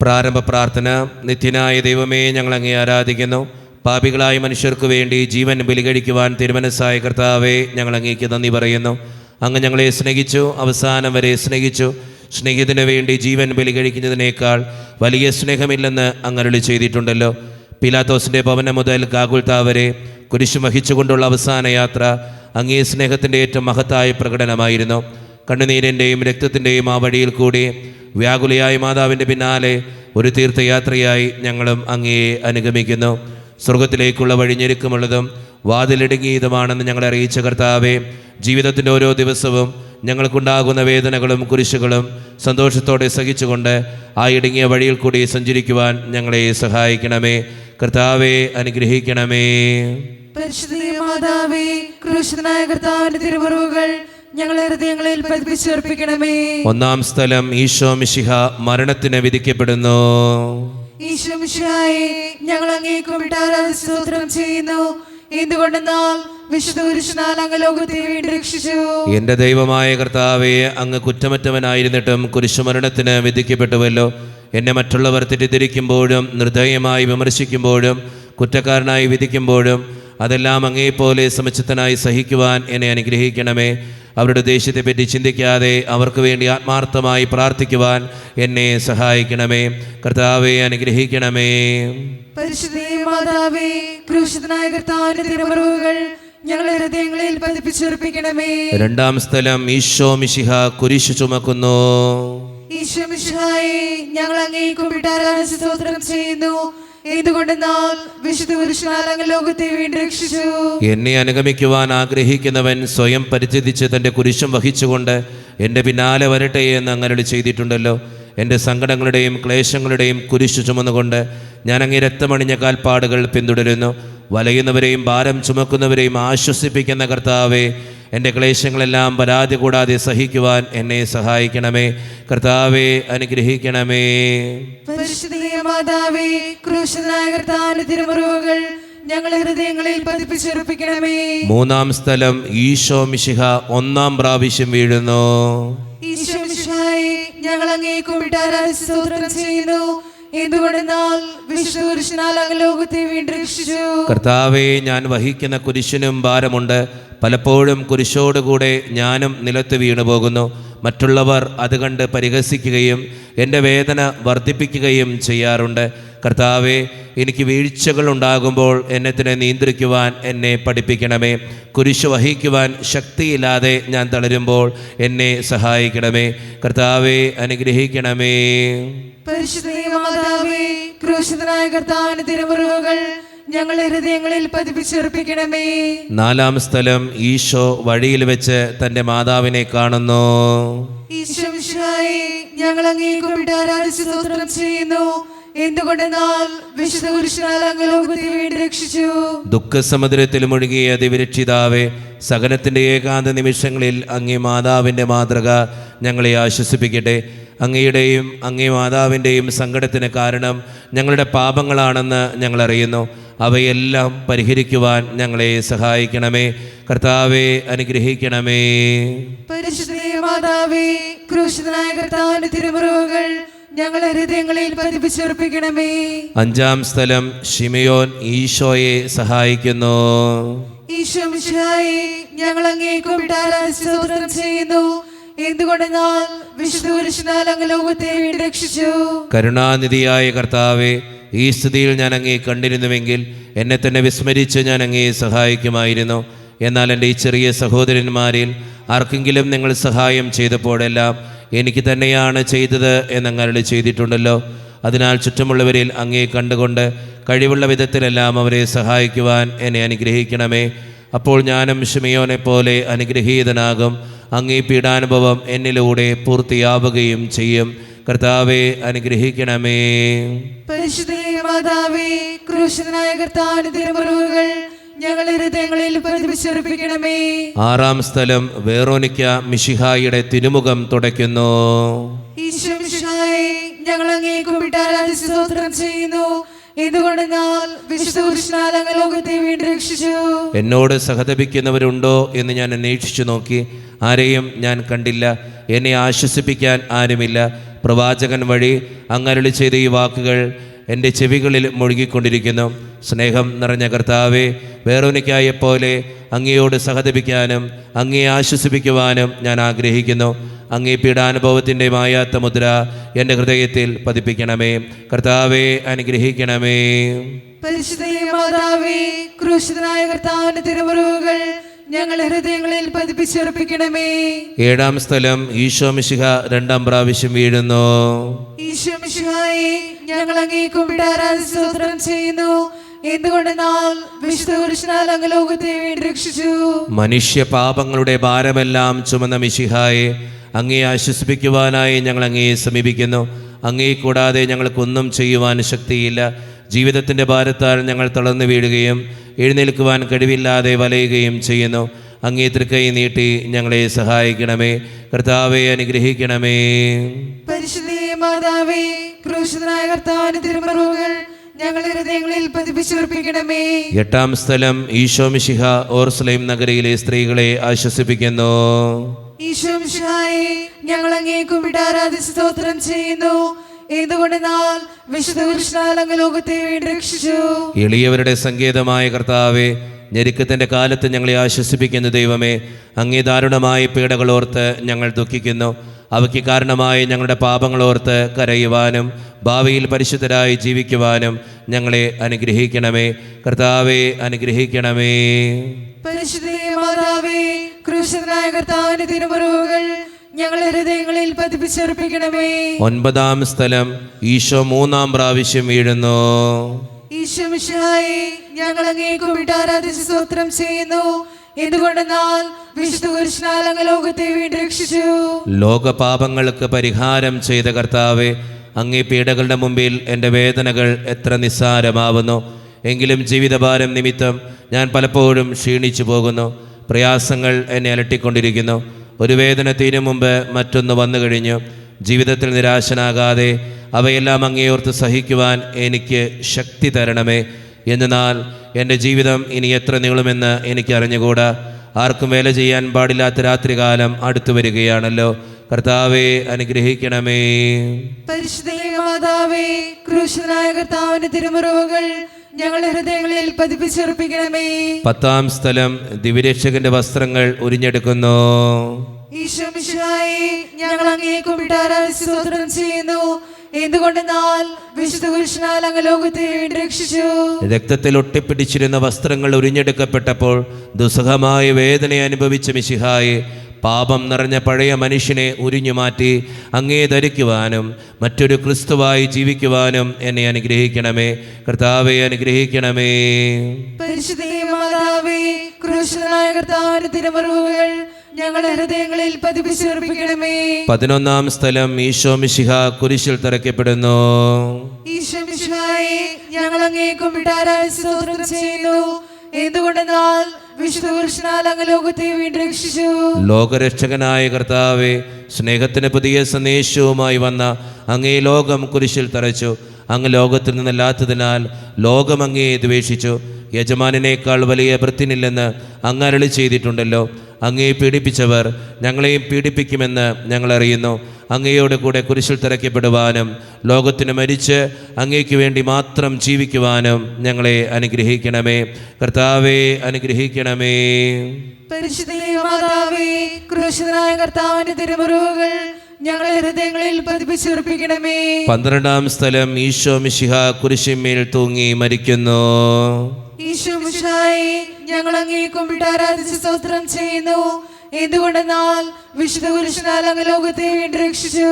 പ്രാരംഭ പ്രാർത്ഥന. നിത്യനായ ദൈവമേ, ഞങ്ങൾ അങ്ങേ ആരാധിക്കുന്നു. പാപികളായ മനുഷ്യർക്ക് വേണ്ടി ജീവൻ ബലികഴിക്കുവാൻ തിരുമനസ്സായ കർത്താവേ, ഞങ്ങൾ അങ്ങേക്ക് നന്ദി പറയുന്നു. അങ്ങ് ഞങ്ങളെ സ്നേഹിച്ചു, അവസാനം വരെ സ്നേഹിച്ചു. സ്നേഹിതന് വേണ്ടി ജീവൻ ബലികഴിക്കുന്നതിനേക്കാൾ വലിയ സ്നേഹമില്ലെന്ന് അങ്ങ് അരുളി ചെയ്തിട്ടുണ്ടല്ലോ. പീലാത്തോസിൻ്റെ ഭവനം മുതൽ ഗാഗുൽത്താ വരെ കുരിശ് വഹിച്ചുകൊണ്ടുള്ള അവസാന യാത്ര അങ്ങേ സ്നേഹത്തിൻ്റെ ഏറ്റവും മഹത്തായ പ്രകടനമായിരുന്നു. കണ്ണുനീരിൻ്റെയും രക്തത്തിൻ്റെയും ആ വഴിയിൽ കൂടി വ്യാകുലയായ മാതാവിൻ്റെ പിന്നാലെ ഒരു തീർത്ഥയാത്രയായി ഞങ്ങളും അങ്ങയെ അനുഗമിക്കുന്നു. സ്വർഗത്തിലേക്കുള്ള വഴി ഞെരുക്കമുള്ളതും വാതിലിടുങ്ങിയതുമാണെന്ന് ഞങ്ങളെ അറിയിച്ച കർത്താവേ, ജീവിതത്തിൻ്റെ ഓരോ ദിവസവും ഞങ്ങൾക്കുണ്ടാകുന്ന വേദനകളും കുരിശുകളും സന്തോഷത്തോടെ സഹിച്ചുകൊണ്ട് ആ ഇടുങ്ങിയ വഴിയിൽ കൂടി സഞ്ചരിക്കുവാൻ ഞങ്ങളെ സഹായിക്കണമേ. കർത്താവെ, അനുഗ്രഹിക്കണമേ. പരിശുദ്ധ മാതാവേ, ക്രൂശിതനായ കർത്താവിന്റെ തിരുമുറിവുകൾ ഞങ്ങളെ ഹൃദയങ്ങളിൽ പതിപ്പിച്ചുറപ്പിക്കണമേ. ഒന്നാം സ്ഥലം. ഈശോ മിശിഹ മരണത്തിന് വിധിക്കപ്പെടുന്നു. ഈശോ മിശിഹായെ, ഞങ്ങൾ അങ്ങേക്ക് വേണ്ടി ആരാധിച്ച് സ്തോത്രം ചെയ്യുന്നു. എന്തുകൊണ്ടെന്നാൽ വിശുദ്ധ കുരിശിനാൽ അങ്ങ് ലോകത്തെ വീണ്ടും രക്ഷിച്ചു. എന്റെ ദൈവമായ കർത്താവേ, അങ്ങ് കുറ്റമറ്റവനായിരുന്നിട്ടും കുരിശുമരണത്തിന് വിധിക്കപ്പെട്ടുവല്ലോ. എന്നെ മറ്റുള്ളവർ തെറ്റിദ്ധരിക്കുമ്പോഴും നിർദ്ദയമായി വിമർശിക്കുമ്പോഴും കുറ്റക്കാരനായി വിധിക്കുമ്പോഴും അതെല്ലാം അങ്ങേപ്പോലെ സമചിത്തനായി സഹിക്കുവാൻ എന്നെ അനുഗ്രഹിക്കണമേ. അവരുടെ ദേഷ്യത്തെപ്പറ്റി ചിന്തിക്കാതെ അവർക്ക് വേണ്ടി ആത്മാർത്ഥമായി പ്രാർത്ഥിക്കുവാൻ എന്നെ സഹായിക്കണമേ. കർത്താവെ, അനുഗ്രഹിക്കണമേ. പരിശുദ്ധ മാതാവേ, ക്രൂശിതനായ കർത്താവിന്റെ തിരുമുറിവുകൾ ഞങ്ങളെ ഹൃദയങ്ങളിൽ പതിപ്പിച്ചുറപ്പിക്കണമേ. രണ്ടാം സ്ഥലം. ഈശോ മിശിഹ കുരിശു ചുമക്കുന്നു. ഈശോ മിശിഹായെ, ഞങ്ങൾ അങ്ങേക്ക് വേണ്ടി ആരാധിച്ച് സ്തോത്രം ചെയ്യുന്നു. എന്തുകൊണ്ടെന്നാൽ വിശുദ്ധ കുരിശിനാൽ അങ്ങ് ലോകത്തെ വീണ്ടും രക്ഷിച്ചു. എന്നെ അനുഗമിക്കുവാൻ ആഗ്രഹിക്കുന്നവൻ സ്വയം പരിത്യജിച്ച് തൻ്റെ കുരിശും വഹിച്ചുകൊണ്ട് എൻ്റെ പിന്നാലെ വരട്ടെ എന്ന് അങ്ങ് അരുളി ചെയ്തിട്ടുണ്ടല്ലോ. എൻ്റെ സങ്കടങ്ങളുടെയും ക്ലേശങ്ങളുടെയും കുരിശു ചുമന്നുകൊണ്ട് ഞാൻ അങ്ങേ രക്തമണിഞ്ഞ കാൽപ്പാടുകൾ പിന്തുടരുന്നു. വലയുന്നവരെയും ഭാരം ചുമക്കുന്നവരെയും ആശ്വസിപ്പിക്കുന്ന കർത്താവേ, എൻ്റെ ക്ലേശങ്ങളെല്ലാം പരാതി കൂടാതെ സഹിക്കുവാൻ എന്നെ സഹായിക്കണമേ. കർത്താവെ, അനുഗ്രഹിക്കണമേ. പരിശുദ്ധ മാതാവേ, ക്രൂശിതനായ കർത്താവിന്റെ തിരുമുറിവുകൾ ഞങ്ങളെ ഹൃദയങ്ങളിൽ പതിപ്പിച്ചുറപ്പിക്കണമേ. മൂന്നാം സ്ഥലം. ഈശോ മിശിഹ ഒന്നാം പ്രാവശ്യം വീഴുന്നു. ഈശോ മിശിഹായെ, ഞങ്ങൾ അങ്ങേക്ക് വേണ്ടി ആരാധിച്ച് സ്തോത്രം ചെയ്യുന്നു. എന്തുകൊണ്ടെന്നാൽ വിശുദ്ധ കുരിശിനാൽ അങ്ങ് ലോകത്തെ വീണ്ടും രക്ഷിച്ചു. കർത്താവെ, ഞാൻ വഹിക്കുന്ന കുരിശിനും ഭാരമുണ്ട്. പലപ്പോഴും കുരിശോടുകൂടെ ഞാനും നിലത്ത് വീണു പോകുന്നു. മറ്റുള്ളവർ അത് കണ്ട് പരിഹസിക്കുകയും എൻ്റെ വേദന വർദ്ധിപ്പിക്കുകയും ചെയ്യാറുണ്ട്. കർത്താവെ, എനിക്ക് വീഴ്ചകൾ ഉണ്ടാകുമ്പോൾ എന്നെ തന്നെ നിയന്ത്രിക്കുവാൻ എന്നെ പഠിപ്പിക്കണമേ. കുരിശ് വഹിക്കുവാൻ ശക്തിയില്ലാതെ ഞാൻ തളരുമ്പോൾ എന്നെ സഹായിക്കണമേ. കർത്താവെ, അനുഗ്രഹിക്കണമേ. പരിശുദ്ധ മാതാവേ, ക്രൂശിതനായ കർത്താവിന്റെ തിരുമുറിവുകൾ ഞങ്ങളെ ഹൃദയങ്ങളിൽ പതിപ്പിച്ചുറപ്പിക്കണമേ. നാലാം സ്ഥലം. ഈശോ വഴിയിൽ വെച്ച് തൻ്റെ മാതാവിനെ കാണുന്നു. ഈശോ മിശിഹായെ, ഞങ്ങൾ അങ്ങേക്ക് വേണ്ടി ആരാധിച്ച് സ്തോത്രം ചെയ്യുന്നു. എന്തുകൊണ്ടെന്നാൽ വിശുദ്ധ കുരിശിനാൽ അങ്ങ് ലോകത്തെ വീണ്ടും രക്ഷിച്ചു. ദുഃഖസമുദ്രത്തിൽ മുഴുകിയ ദിവ്യരക്ഷിതാവേ, സഹനത്തിൻ്റെ ഏകാന്ത നിമിഷങ്ങളിൽ അങ്ങേ മാതാവിൻ്റെ മാതൃക ഞങ്ങളെ ആശ്വസിപ്പിക്കട്ടെ. അങ്ങയുടെയും അങ്ങേ മാതാവിൻ്റെയും സങ്കടത്തിന് കാരണം ഞങ്ങളുടെ പാപങ്ങളാണെന്ന് ഞങ്ങൾ അറിയുന്നു. അവയെല്ലാം പരിഹരിക്കുവാൻ ഞങ്ങളെ സഹായിക്കണമേ. കർത്താവെ, അനുഗ്രഹിക്കണമേ. പരിശുദ്ധ മാതാവേ, ക്രൂശിതനായ കർത്താവിന്റെ തിരുമുറിവുകൾ ഞങ്ങളെ ഹൃദയങ്ങളിൽ പതിപ്പിച്ചുറപ്പിക്കണമേ. അഞ്ചാം സ്ഥലം. ശിമയോൻ ഈശോയെ സഹായിക്കുന്നു. ഈശോ മിശിഹായെ, ഞങ്ങൾ അങ്ങേക്ക് വേണ്ടി ആരാധിച്ച് സ്തോത്രം ചെയ്യുന്നു. എന്തുകൊണ്ടെന്നാൽ വിശുദ്ധ കുരിശിനാൽ അങ്ങ് ലോകത്തെ വീണ്ടും രക്ഷിച്ചു. കരുണാനിധിയായ കർത്താവെ, ഈ സ്ഥിതിയിൽ ഞാൻ അങ്ങേ കണ്ടിരുന്നുവെങ്കിൽ എന്നെ തന്നെ വിസ്മരിച്ച് ഞാൻ അങ്ങേ സഹായിക്കുമായിരുന്നു. എന്നാൽ എൻ്റെ ഈ ചെറിയ സഹോദരന്മാരിൽ ആർക്കെങ്കിലും നിങ്ങൾ സഹായം ചെയ്തപ്പോഴെല്ലാം എനിക്ക് തന്നെയാണ് ചെയ്തത് എന്നങ്ങ് അരുളി ചെയ്തിട്ടുണ്ടല്ലോ. അതിനാൽ ചുറ്റുമുള്ളവരിൽ അങ്ങേ കണ്ടുകൊണ്ട് കഴിവുള്ള വിധത്തിലെല്ലാം അവരെ സഹായിക്കുവാൻ എന്നെ അനുഗ്രഹിക്കണമേ. അപ്പോൾ ഞാനും ശിമയോനെ പോലെ അനുഗ്രഹീതനാകും. അങ്ങേ പീഡാനുഭവം എന്നിലൂടെ പൂർത്തിയാവുകയും ചെയ്യും. കർത്താവെ, അനുഗ്രഹിക്കണമേ. പരിശുദ്ധ മാതാവേ, ക്രൂശിതനായ കർത്താവിന്റെ തിരുമുറിവുകൾ ഞങ്ങളെ ഹൃദയങ്ങളിൽ പതിപ്പിച്ചുറപ്പിക്കണമേ. ആറാം സ്ഥലം. വെറോനിക്ക മിശിഹായുടെ തിരുമുഖം തുടയ്ക്കുന്നു. ഈശോ മിശിഹായെ, ഞങ്ങൾ അങ്ങേക്ക് വേണ്ടി ആരാധിച്ച് സ്തോത്രം ചെയ്യുന്നു. എന്തുകൊണ്ടെന്നാൽ വിശുദ്ധ കുരിശിനാൽ അങ്ങ് ലോകത്തെ വീണ്ടും രക്ഷിച്ചു. എന്നോട് സഹതപിക്കുന്നവരുണ്ടോ എന്ന് ഞാൻ അന്വേഷിച്ചു നോക്കി, ആരെയും ഞാൻ കണ്ടില്ല. എന്നെ ആശ്വസിപ്പിക്കാൻ ആരുമില്ല. പ്രവാചകൻ വഴി അങ്ങരുളി ചെയ്ത ഈ വാക്കുകൾ എൻ്റെ ചെവികളിൽ മുഴുകിക്കൊണ്ടിരിക്കുന്നു. സ്നേഹം നിറഞ്ഞ കർത്താവേ, വേറൊനിക്കായെപ്പോലെ അങ്ങയോട് സഹതപിക്കാനും അങ്ങയെ ആശ്വസിപ്പിക്കുവാനും ഞാൻ ആഗ്രഹിക്കുന്നു. അങ്ങേ പീഡാനുഭവത്തിൻ്റെ മായാത്ത മുദ്ര എൻ്റെ ഹൃദയത്തിൽ പതിപ്പിക്കണമേ. കർത്താവേ, അനുഗ്രഹിക്കണമേ. പരിശുദ്ധ മാതാവേ, ക്രൂശിതനായ കർത്താവിന്റെ തിരുമുറിവുകൾ ഞങ്ങളുടെ ഹൃദയങ്ങളിൽ പതിപ്പിച്ചുറപ്പിക്കണമേ. ഏഴാം സ്ഥലം ഈശോ മിശിഹ രണ്ടാം പ്രാവശ്യം വീഴുന്നു. ഈശോ മിശിഹായെ, ഞങ്ങൾ അങ്ങേ കുമ്പിട്ട് ആരാധിച്ച് സ്തോത്രം ചെയ്യുന്നു. എന്തുകൊണ്ടെന്നാൽ വിശുദ്ധ കുരിശിനാൽ അങ്ങ് ലോകത്തെ വീണ്ടും രക്ഷിച്ചു. മനുഷ്യ പാപങ്ങളുടെ ഭാരമെല്ലാം ചുമന്ന മിശിഹായെ, അങ്ങേ ആശ്വസിപ്പിക്കുവാനായി ഞങ്ങൾ അങ്ങയെ സമീപിക്കുന്നു. അങ്ങേ കൂടാതെ ഞങ്ങൾക്കൊന്നും ചെയ്യുവാൻ ശക്തിയില്ല. ജീവിതത്തിൻ്റെ ഭാരത്താൽ ഞങ്ങൾ തളർന്നു വീഴുകയും എഴുന്നേൽക്കുവാൻ കഴിവില്ലാതെ വലയുകയും ചെയ്യുന്നു. അങ്ങേ തൃക്കൈ നീട്ടി ഞങ്ങളെ സഹായിക്കണമേ. കർത്താവെ, അനുഗ്രഹിക്കണമേ. പരിശുദ്ധ മാതാവേ, ക്രൂശിതനായ കർത്താവിന്റെ തിരുമുറിവുകൾ ഞങ്ങളുടെ ഹൃദയങ്ങളിൽ പതിപ്പിച്ചുറപ്പിക്കണമേ. എട്ടാം സ്ഥലം ഈശോ മിശിഹ ഓർസലേം നഗരിയിലെ സ്ത്രീകളെ ആശ്വസിപ്പിക്കുന്നു. ഈശോ മിശിഹായെ, ഞങ്ങൾ അങ്ങേ കുമ്പിട്ട് ആരാധിച്ച് സ്തോത്രം ചെയ്യുന്നു. എന്തുകൊണ്ടെന്നാൽ വിശുദ്ധ കുരിശിനാൽ അങ്ങ് ലോകത്തെ വീണ്ടും രക്ഷിച്ചു. എളിയവരുടെ സങ്കേതമായ കർത്താവെ, ഞെരുക്കത്തിൻ്റെ കാലത്ത് ഞങ്ങളെ ആശ്വസിപ്പിക്കുന്ന ദൈവമേ, അങ്ങേ ദാരുണമായ പീഡകളോർത്ത് ഞങ്ങൾ ദുഃഖിക്കുന്നു. അവയ്ക്ക് കാരണമായി ഞങ്ങളുടെ പാപങ്ങളോർത്ത് കരയുവാനും ഭാവിയിൽ പരിശുദ്ധരായി ജീവിക്കുവാനും ഞങ്ങളെ അനുഗ്രഹിക്കണമേ. കർത്താവെ, അനുഗ്രഹിക്കണമേ. പരിശുദ്ധ മാതാവേ, ക്രൂശിതനായ കർത്താവിന്റെ തിരുമുറിവുകൾ ഞങ്ങളുടെ ഹൃദയങ്ങളിൽ പതിപ്പിച്ചുറപ്പിക്കണമേ. ഒൻപതാം സ്ഥലം ഈശോ മൂന്നാം പ്രാവശ്യം വീഴുന്നു. ഈശോ മിശിഹായെ, ഞങ്ങൾ അങ്ങേ കുമ്പിട്ട് ആരാധിച്ച് സ്തോത്രം ചെയ്യുന്നു. എന്തുകൊണ്ടെന്നാൽ വിശുദ്ധ കുരിശിനാൽ അങ്ങ് ലോകത്തെ വീണ്ടും രക്ഷിച്ചു. ലോകപാപങ്ങൾക്ക് പരിഹാരം ചെയ്ത കർത്താവെ, അങ്ങേ പീഡകളുടെ മുമ്പിൽ എൻ്റെ വേദനകൾ എത്ര നിസ്സാരമാവുന്നു. എങ്കിലും ജീവിതഭാരം നിമിത്തം ഞാൻ പലപ്പോഴും ക്ഷീണിച്ചു പോകുന്നു. പ്രയാസങ്ങൾ എന്നെ അലട്ടിക്കൊണ്ടിരിക്കുന്നു. ഒരു വേദന തീരും മുമ്പ് മറ്റൊന്ന് വന്നു കഴിഞ്ഞു. ജീവിതത്തിൽ നിരാശനാകാതെ അവയെല്ലാം അങ്ങേയോർത്ത് സഹിക്കുവാൻ എനിക്ക് ശക്തി തരണമേ. എന്നാൽ എൻ്റെ ജീവിതം ഇനി എത്ര നീളുമെന്ന് എനിക്ക് അറിഞ്ഞുകൂടാ. ആർക്കും വേല ചെയ്യാൻ പാടില്ലാത്ത രാത്രികാലം അടുത്തു വരികയാണല്ലോ. കർത്താവെ, അനുഗ്രഹിക്കണമേ. പരിശുദ്ധ മാതാവേ, ക്രൂശിതനായ കർത്താവിന്റെ തിരുമുറിവുകൾ ഞങ്ങളുടെ ഹൃദയങ്ങളിൽ പതിപ്പിച്ചുറപ്പിക്കണമേ. പത്താം സ്ഥലം ദിവ്യരക്ഷകന്റെ വസ്ത്രങ്ങൾ ഉരിഞ്ഞെടുക്കുന്നു. ഈശോ മിശിഹായെ, ഞങ്ങൾ അങ്ങേ കുമ്പിട്ട് ആരാധിച്ച് സ്തോത്രം ചെയ്യുന്നു. എന്തുകൊണ്ടെന്നാൽ വിശുദ്ധ കുരിശിനാൽ അങ്ങ് ലോകത്തെ വീണ്ടും രക്ഷിച്ചു. രക്തത്തിൽ ഒട്ടിപ്പിടിച്ചിരുന്ന വസ്ത്രങ്ങൾ ഉരിഞ്ഞെടുക്കപ്പെട്ടപ്പോൾ ദുസ്സഹമായ വേദന അനുഭവിച്ച മിശിഹായെ, പാപം നിറഞ്ഞ പഴയ മനുഷ്യനെ ഉരിഞ്ഞുമാറ്റി അങ്ങേ ധരിക്കുവാനും മറ്റൊരു ക്രിസ്തുവായി ജീവിക്കുവാനും എന്നെ അനുഗ്രഹിക്കണമേ. കർത്താവെ, അനുഗ്രഹിക്കണമേ. പരിശുദ്ധ മാതാവേ, ക്രൂശിതനായ കർത്താവിന്റെ തിരുമുറിവുകൾ ഞങ്ങളുടെ ഹൃദയങ്ങളിൽ പതിപ്പിച്ചുറപ്പിക്കണമേ. 11ാം സ്ഥലം ഈശോ മിശിഹ കുരിശിൽ തറയ്ക്കപ്പെടുന്നു. ഈശോ മിശിഹായെ, ഞങ്ങൾ അങ്ങേ കുമ്പിട്ട് ആരാധിച്ച് സ്തോത്രം ചെയ്യുന്നു. എന്തുകൊണ്ടെന്നാൽ വിശുദ്ധ കുരിശിനാൽ അങ്ങ് ലോകത്തെ വീണ്ടും രക്ഷിച്ചു. ലോകരക്ഷകനായ കർത്താവെ, സ്നേഹത്തിന് പുതിയ സന്ദേശവുമായി വന്ന അങ്ങേ ലോകം കുരിശിൽ തറച്ചു. അങ്ങ് ലോകത്തിൽ നിന്നല്ലാത്തതിനാൽ ലോകം അങ്ങയെ ദ്വേഷിച്ചു. യജമാനേക്കാൾ വലിയ ഭൃത്യനില്ലെന്ന് അങ്ങ് അരുളി ചെയ്തിട്ടുണ്ടല്ലോ. അങ്ങയെ പീഡിപ്പിച്ചവർ ഞങ്ങളെയും പീഡിപ്പിക്കുമെന്ന് ഞങ്ങൾ അറിയുന്നു. അങ്ങയോട് കൂടെ കുരിശിൽ തറയ്ക്കപ്പെടുവാനും ലോകത്തിന് മരിച്ച് അങ്ങയ്ക്ക് വേണ്ടി മാത്രം ജീവിക്കുവാനും ഞങ്ങളെ അനുഗ്രഹിക്കണമേ. കർത്താവെ, അനുഗ്രഹിക്കണമേ. പരിശുദ്ധ മാതാവേ, ക്രൂശിതനായ കർത്താവിന്റെ തിരുമുറിവുകൾ ഞങ്ങളുടെ ഹൃദയങ്ങളിൽ പതിപ്പിച്ചുറപ്പിക്കണമേ. 12ാം സ്ഥലം ഈശോ മിശിഹ കുരിശിന്മേൽ തൂങ്ങി മരിക്കുന്നു. ഈശോ മിശിഹായെ, ഞങ്ങൾ അങ്ങേ കുമ്പിട്ട് ആരാധിച്ച് സ്തോത്രം ചെയ്യുന്നു. എന്തുകൊണ്ടെന്നാൽ വിശുദ്ധ കുരിശിനാൽ അങ്ങ് ലോകത്തെ വീണ്ടും രക്ഷിച്ചു.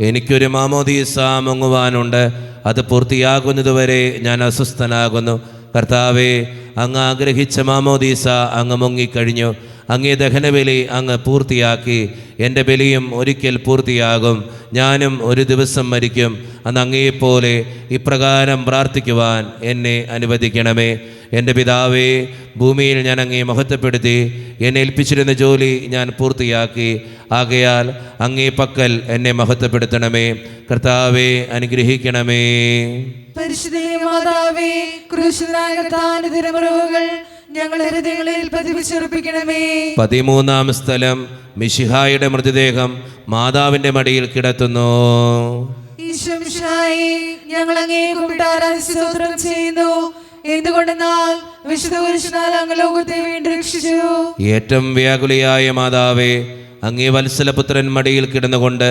എനിക്കൊരു മാമോദീസ മുങ്ങുവാനുണ്ട്. അത് പൂർത്തിയാകുന്നതുവരെ ഞാൻ അസ്വസ്ഥനാകുന്നു. കർത്താവെ, അങ്ങ് ആഗ്രഹിച്ച മാമോദീസ അങ്ങ് മുങ്ങിക്കഴിഞ്ഞു. അങ്ങേ ദഹനബലി അങ്ങ് പൂർത്തിയാക്കി. എൻ്റെ ബലിയും ഒരിക്കൽ പൂർത്തിയാകും. ഞാനും ഒരു ദിവസം മരിക്കും. അന്ന് അങ്ങയെപ്പോലെ ഇപ്രകാരം പ്രാർത്ഥിക്കുവാൻ എന്നെ അനുവദിക്കണമേ. എൻ്റെ പിതാവേ, ഭൂമിയിൽ ഞാൻ അങ്ങയെ മഹത്വപ്പെടുത്തി. എന്നെ ഏൽപ്പിച്ചിരുന്ന ജോലി ഞാൻ പൂർത്തിയാക്കി. ആകയാൽ അങ്ങേ പക്കൽ എന്നെ മഹത്വപ്പെടുത്തണമേ. കർത്താവെ, അനുഗ്രഹിക്കണമേ. പരിശുദ്ധ മാതാവേ, ക്രൂശിതനായ കർത്താവിന്റെ തിരുമുറിവുകൾ ഞങ്ങളുടെ ഹൃദയങ്ങളിൽ പതിപ്പിച്ചുറപ്പിക്കണമേ. 13-ാം സ്ഥലം മിശിഹായുടെ മൃതദേഹം മാതാവിന്റെ മടിയിൽ കിടത്തുന്നു. ഈശോ മിശിഹായേ, ഞങ്ങൾ അങ്ങയെ കുമ്പിട്ട് ആരാധിച്ച് സ്തോത്രം ചെയ്യുന്നു. എന്തുകൊണ്ടെന്നാൽ വിശുദ്ധ കുരിശിനാൽ അങ്ങ് ലോകത്തെ വീണ്ടും രക്ഷിച്ചു. ഏറ്റവും വ്യാകുലിയായ മാതാവേ, അങ്ങേ വത്സലപുത്രൻ മടിയിൽ കിടന്നുകൊണ്ട്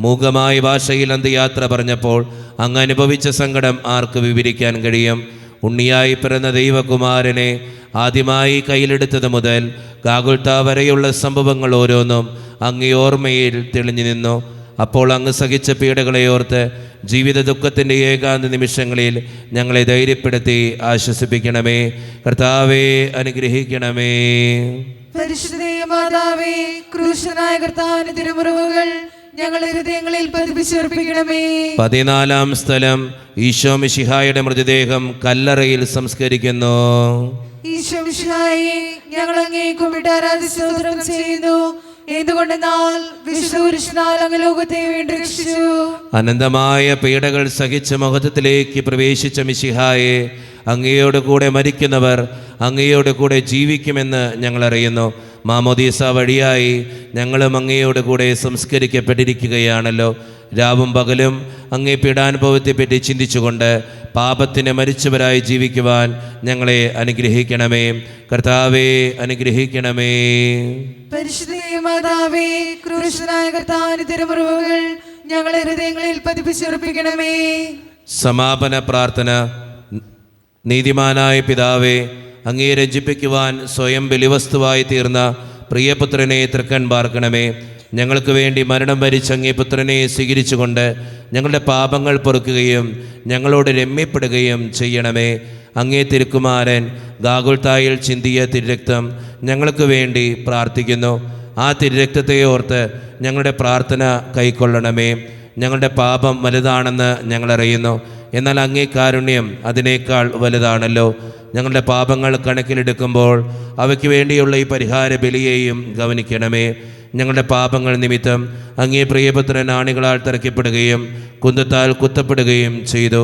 മൂകമായ ഭാഷയിൽ അന്ത്യയാത്ര പറഞ്ഞപ്പോൾ അങ്ങ് അനുഭവിച്ച സങ്കടം ആർക്ക് വിവരിക്കാൻ കഴിയും? ഉണ്ണിയായി പിറന്ന ദൈവകുമാരനെ ആദ്യമായി കയ്യിലെടുത്തത് മുതൽ ഗാഗുൽത്ത വരെയുള്ള സംഭവങ്ങൾ ഓരോന്നും അങ്ങേ ഓർമ്മയിൽ തെളിഞ്ഞു നിന്നു. അപ്പോൾ അങ്ങ് സഹിച്ച പീഡകളെ ഓർത്ത് ജീവിത ദുഃഖത്തിൻ്റെ ഏകാന്ത നിമിഷങ്ങളിൽ ഞങ്ങളെ ധൈര്യപ്പെടുത്തി ആശ്വസിപ്പിക്കണമേ. കർത്താവേ, അനുഗ്രഹിക്കണമേ. പരിശുദ്ധ മാതാവേ, ക്രൂശനായ കർത്താവിന്റെ തിരുമുറിവുകൾ ഞങ്ങളുടെ ഹൃദയങ്ങളിൽ പതിപ്പിച്ചുറപ്പിക്കണമേ. 14-ാം സ്ഥലം ഈശോ മിശിഹായുടെ മൃതദേഹം കല്ലറയിൽ സംസ്കരിക്കുന്നു. ഈശോ മിശിഹായേ, ഞങ്ങൾ അങ്ങയെ കുമ്പിട്ട് ആരാധിച്ച് സ്തോത്രം ചെയ്യുന്നു. എന്തുകൊണ്ടെന്നാൽ വിശുദ്ധ കുരിശിനാൽ അങ്ങ് ലോകത്തെ വീണ്ടും രക്ഷിച്ചു. അനന്തമായ പീഡകൾ സഹിച്ച മഹത്വത്തിലേക്ക് പ്രവേശിച്ച മിശിഹായെ, അങ്ങയോട് കൂടെ മരിക്കുന്നവർ അങ്ങയോട് കൂടെ ജീവിക്കുമെന്ന് ഞങ്ങൾ അറിയുന്നു. മാമോദീസ വഴിയായി ഞങ്ങളും അങ്ങയോട് കൂടെ സംസ്കരിക്കപ്പെട്ടിരിക്കുകയാണല്ലോ. രാവും പകലും അങ്ങേ പീഡാനുഭവത്തെപ്പറ്റി ചിന്തിച്ചുകൊണ്ട് പാപത്തിന് മരിച്ചവരായി ജീവിക്കുവാൻ ഞങ്ങളെ അനുഗ്രഹിക്കണമേ. കർത്താവേ, അനുഗ്രഹിക്കണമേ. പരിശുദ്ധ മാതാവേ, ക്രൂശനായ കർത്താവിന്റെ തിരുമുറിവുകൾ ഞങ്ങളുടെ ഹൃദയങ്ങളിൽ പതിപ്പിച്ചുറപ്പിക്കണമേ. സമാപന പ്രാർത്ഥന. നീതിമാനായ പിതാവേ, അങ്ങയെ രഞ്ജിപ്പിക്കുവാൻ സ്വയം ബലിവസ്തുവായി തീർന്ന പ്രിയപുത്രനെ തൃക്കൺ പാർക്കണമേ. ഞങ്ങൾക്ക് വേണ്ടി മരണം വരിച്ച അങ്ങേ പുത്രനെ സ്വീകരിച്ചുകൊണ്ട് ഞങ്ങളുടെ പാപങ്ങൾ പൊറുക്കുകയും ഞങ്ങളോട് രമ്യപ്പെടുകയും ചെയ്യണമേ. അങ്ങേ തിരുക്കുമാരൻ ഗാഗുൽത്തായിൽ ചിന്തിയ തിരുരക്തം ഞങ്ങൾക്ക് വേണ്ടി പ്രാർത്ഥിക്കുന്നു. ആ തിരുരക്തത്തെ ഓർത്ത് ഞങ്ങളുടെ പ്രാർത്ഥന കൈക്കൊള്ളണമേ. ഞങ്ങളുടെ പാപം വലുതാണെന്ന് ഞങ്ങളറിയുന്നു, എന്നാൽ അങ്ങേ കാരുണ്യം അതിനേക്കാൾ വലുതാണല്ലോ. ഞങ്ങളുടെ പാപങ്ങൾ കണക്കിലെടുക്കുമ്പോൾ അവയ്ക്ക് വേണ്ടിയുള്ള ഈ പരിഹാര ബലിയെയും ഗവനിക്കണമേ. ഞങ്ങളുടെ പാപങ്ങൾ നിമിത്തം അങ്ങേ പ്രിയപുത്രൻ ആണികളാൽ തറയ്ക്കപ്പെടുകയും കുന്തത്താൽ കുത്തപ്പെടുകയും ചെയ്തു.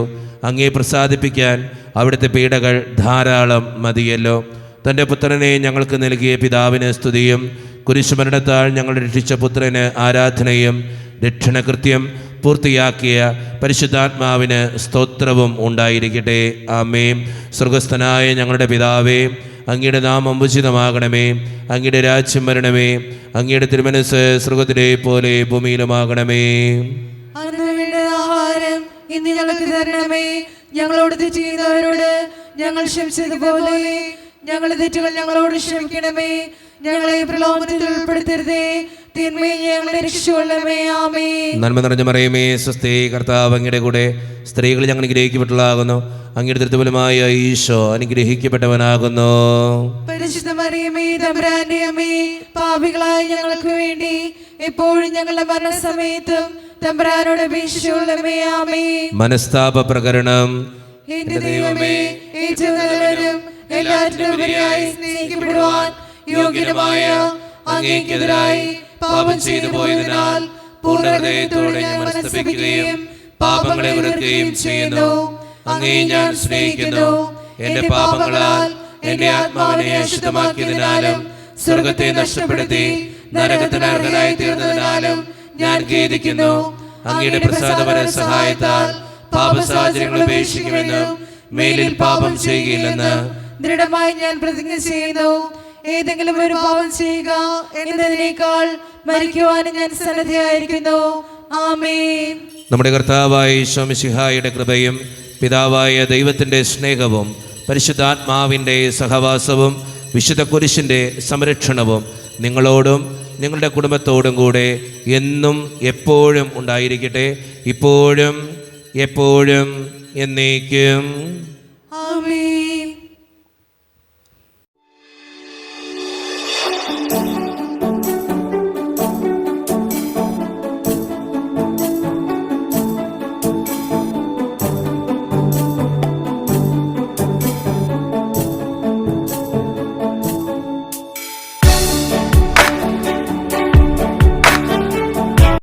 അങ്ങേ പ്രസാദിപ്പിക്കാൻ അവിടുത്തെ പീഡകൾ ധാരാളം മതിയല്ലോ. തൻ്റെ പുത്രനെ ഞങ്ങൾക്ക് നൽകിയ പിതാവിന് സ്തുതിയും കുരിശുമരണത്താൽ ഞങ്ങൾ രക്ഷിച്ച പുത്രന് ആരാധനയും രക്ഷണകൃത്യം പൂർത്തിയാക്കിയ പരിശുദ്ധാത്മാവിന് സ്തോത്രവും ഉണ്ടായിരിക്കട്ടെ. ആമേൻ. സ്വർഗസ്ഥനായ ഞങ്ങളുടെ പിതാവേ, അങ്ങയുടെ നാമം ഉചിതമാകണമേ. അങ്ങയുടെ രാജ്യം വരണമേ. അങ്ങയുടെ തിരുമനസ്സ് സ്വർഗത്തിലെ പോലെ ഭൂമിയിലുമാകണമേ. ആഹാരം ഇന്ന് ഞങ്ങൾക്ക് തരണമേ. ഞങ്ങളോട് തെറ്റ് ചെയ്യുന്നവരോട് ഞങ്ങൾ ക്ഷമിച്ചതുപോലെ ഞങ്ങളുടെ തെറ്റുകൾ ഞങ്ങളോട് ക്ഷമിക്കണമേ. ഞങ്ങളെ പ്രലോഭനത്തിൽ ഉൾപ്പെടുത്തരുതേ, തിന്മയെ ഞങ്ങളെ രക്ഷിച്ചുകൊള്ളണമേ. ആമേൻ. നന്മ നിറഞ്ഞ മറിയമേ, സ്വസ്തി, കർത്താവ് അങ്ങയുടെ കൂടെ സ്ത്രീകൾ ഞങ്ങൾ അനുഗ്രഹിക്കപ്പെട്ടവളാകുന്നു. അങ്ങയുടെ തൃത്വഫലമായ ഈശോ അനുഗ്രഹിക്കപ്പെട്ടവനാകുന്നു. പരിശുദ്ധ മറിയമേ, തമ്പുരാന്റെ അമ്മേ, പാപികളായ ഞങ്ങൾക്ക് വേണ്ടി എപ്പോഴും ഞങ്ങളുടെ മരണസമയത്തും തമ്പുരാനോട് അപേക്ഷിച്ചുകൊള്ളണമേ. ആമേൻ. മനസ്താപ പ്രകരണം. എന്റെ ദൈവമേ, ഏറ്റവും നല്ലവരും എല്ലാറ്റിനും ഉപരിയായി സ്നേഹിക്കപ്പെടുവാൻ യോഗ്യനുമായ അങ്ങേക്കെതിരായി പാപം ചെയ്തു പോയതിനാൽ പൂർണ്ണ ഹൃദയത്തോടെ ഞാൻ മനസ്തപിക്കുകയും പാപങ്ങളെ വെറുക്കുകയും ചെയ്യുന്നു. അങ്ങേ ഞാൻ സ്നേഹിക്കുന്നു. എന്റെ പാപങ്ങളാൽ എന്റെ ആത്മാവിനെ അശുദ്ധമാക്കിയതിനാലും സ്വർഗത്തെ നഷ്ടപ്പെടുത്തി നരകത്തിന് അർഹനായി തീർന്നതിനാലും ഞാൻ ഖേദിക്കുന്നു. അങ്ങയുടെ പ്രസാദപര സഹായത്താൽ പാപസാഹചര്യങ്ങൾ ഉപേക്ഷിക്കുമെന്നും മേലിൽ പാപം ചെയ്യുകയില്ലെന്ന് ദൃഢമായി ഞാൻ പ്രതിജ്ഞ ചെയ്യുന്നു. ഏതെങ്കിലും ഒരു പാപം ചെയ്യുക എന്നതിനേക്കാൾ മരിക്കുവാനും ഞാൻ സന്നദ്ധയായിരിക്കുന്നു. ആമേൻ. നമ്മുടെ കർത്താവായ ഈശോ മിശിഹായുടെ കൃപയും പിതാവായ ദൈവത്തിൻ്റെ സ്നേഹവും പരിശുദ്ധാത്മാവിൻ്റെ സഹവാസവും വിശുദ്ധ കുരിശിൻ്റെ സംരക്ഷണവും നിങ്ങളോടും നിങ്ങളുടെ കുടുംബത്തോടും കൂടെ എന്നും എപ്പോഴും ഉണ്ടായിരിക്കട്ടെ, ഇപ്പോഴും എപ്പോഴും എന്നേക്കും.